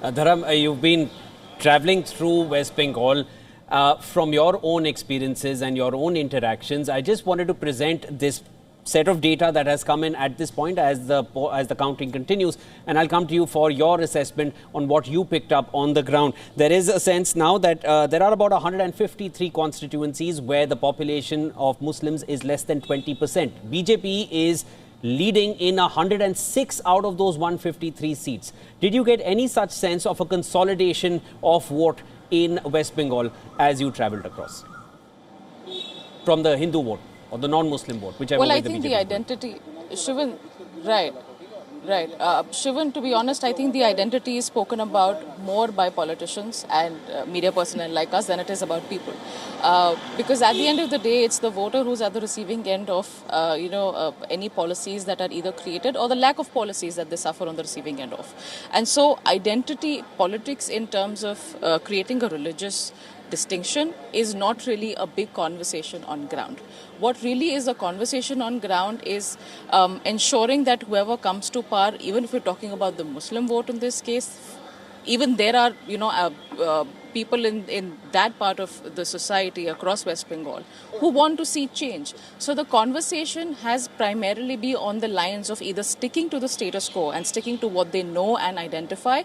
Dharam, you've been traveling through West Bengal. From your own experiences and your own interactions, I just wanted to present this set of data that has come in at this point as the counting continues, and I'll come to you for your assessment on what you picked up on the ground. There is a sense now that there are about 153 constituencies where the population of Muslims is less than 20%. BJP is leading in 106 out of those 153 seats. Did you get any such sense of a consolidation of vote in West Bengal as you travelled across? From the Hindu vote or the non-Muslim vote, whichever way the BJP. Well, I think the identity, Shivan, right. Shivan, to be honest, I think the identity is spoken about more by politicians and media personnel like us than it is about people. Because at the end of the day, it's the voter who's at the receiving end of, any policies that are either created or the lack of policies that they suffer on the receiving end of. And so identity politics in terms of creating a religious distinction is not really a big conversation on ground. What really is a conversation on ground is ensuring that whoever comes to power, even if we're talking about the Muslim vote in this case, even there are, people in that part of the society across West Bengal who want to see change. So the conversation has primarily been on the lines of either sticking to the status quo and sticking to what they know and identify,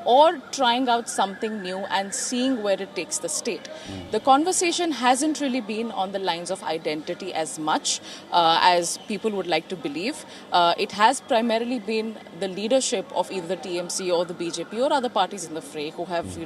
or trying out something new and seeing where it takes the state. The conversation hasn't really been on the lines of identity as much as people would like to believe. It has primarily been the leadership of either the TMC or the BJP or other parties in the fray who have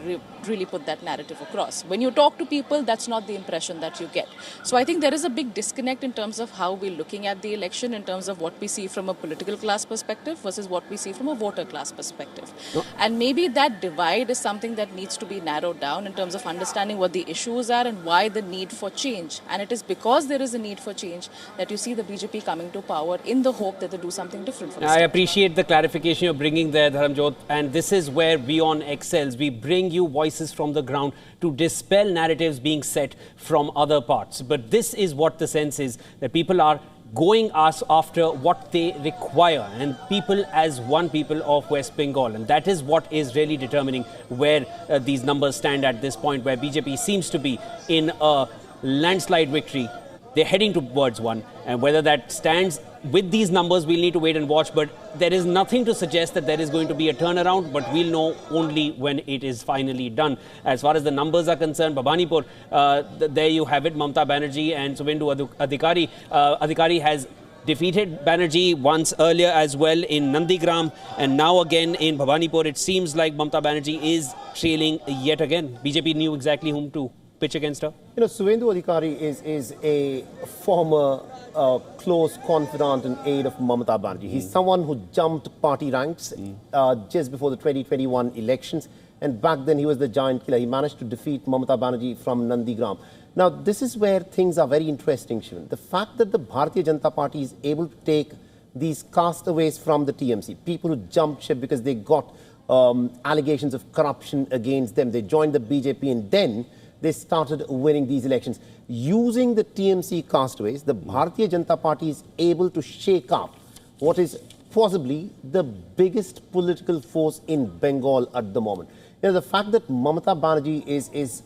really put that narrative across. When you talk to people, that's not the impression that you get. So I think there is a big disconnect in terms of how we're looking at the election, in terms of what we see from a political class perspective versus what we see from a voter class perspective. And maybe that divide is something that needs to be narrowed down in terms of understanding what the issues are and why the need for change. And it is because there is a need for change that you see the BJP coming to power in the hope that they do something different for the state. I appreciate the clarification you're bringing there, Dharamjot, and this is where WION excels. We bring you voices from the ground to dispel narratives being set from other parts. But this is what the sense is, that people are going after what they require, and people as one people of West Bengal. And that is what is really determining where these numbers stand at this point, where BJP seems to be in a landslide victory. They're heading towards one, and whether that stands with these numbers, we'll need to wait and watch. But there is nothing to suggest that there is going to be a turnaround, but we'll know only when it is finally done. As far as the numbers are concerned, Bhabanipur, there you have it, Mamta Banerjee and Suvendu Adhikari. Adhikari has defeated Banerjee once earlier as well in Nandigram, and now again in Bhabanipur. It seems like Mamta Banerjee is trailing yet again. BJP knew exactly whom to pitch against her. Suvendu Adhikari is a former close confidant and aide of Mamata Banerjee. He's someone who jumped party ranks just before the 2021 elections, and back then he was the giant killer. He managed to defeat Mamata Banerjee from Nandigram. Now, this is where things are very interesting, Shivan. The fact that the Bharatiya Janata Party is able to take these castaways from the TMC, people who jumped ship because they got allegations of corruption against them, they joined the BJP, and then they started winning these elections. Using the TMC castaways, the Bharatiya Janata Party is able to shake up what is possibly the biggest political force in Bengal at the moment. The fact that Mamata Banerjee is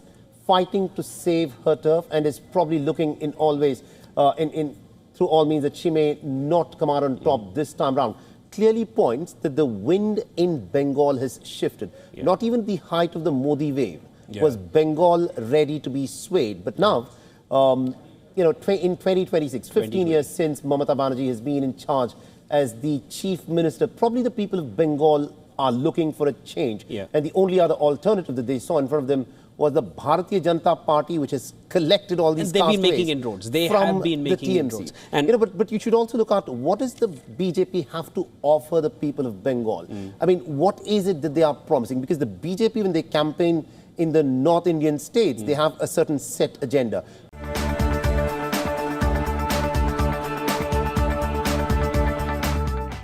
fighting to save her turf and is probably looking in all ways, through all means, that she may not come out on top this time round, clearly points that the wind in Bengal has shifted. Not even the height of the Modi wave was Bengal ready to be swayed. But now, in 2026, 15 years since Mamata Banerjee has been in charge as the chief minister, probably the people of Bengal are looking for a change. And the only other alternative that they saw in front of them was the Bharatiya Janata Party, which has collected all these castaways. They've been making inroads. They have been making inroads. And but you should also look at what does the BJP have to offer the people of Bengal. I mean, what is it that they are promising? Because the BJP, when they campaign in the North Indian states, they have a certain set agenda.